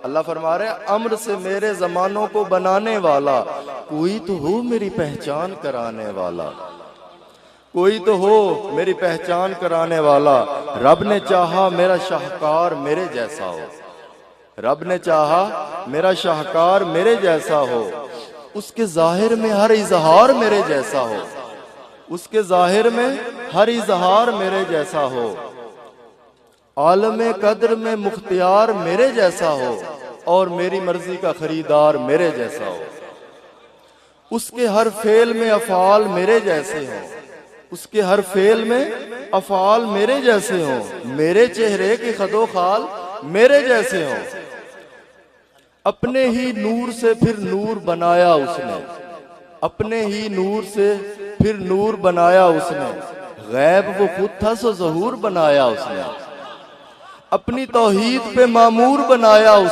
अल्लाह फरमा रहे हैं अम्र से मेरे जमानों को बनाने वाला कोई तो हो मेरी पहचान कराने वाला, कोई तो हो मेरी पहचान कराने वाला। रब ने चाहा मेरा शाहकार मेरे जैसा हो, रब ने चाहा मेरा शाहकार मेरे जैसा हो, उसके जाहिर में हर इजहार मेरे जैसा हो, उसके जाहिर में हर इजहार मेरे जैसा हो, आलम कद्र में मुख्तियार मेरे जैसा हो, और मेरी मर्जी का खरीदार मेरे जैसा हो, उसके हर फेल में अफाल मेरे जैसे हो, उसके हर फेल में अफाल मेरे जैसे हो, मेरे चेहरे के खदो खाल मेरे जैसे हो। अपने ही नूर से फिर नूर बनाया उसने, अपने ही नूर से फिर नूर बनाया उसने, गैब वो खुद था सो ज़हूर बनाया उसने, अपनी तौहीद पे मामूर बनाया उसने।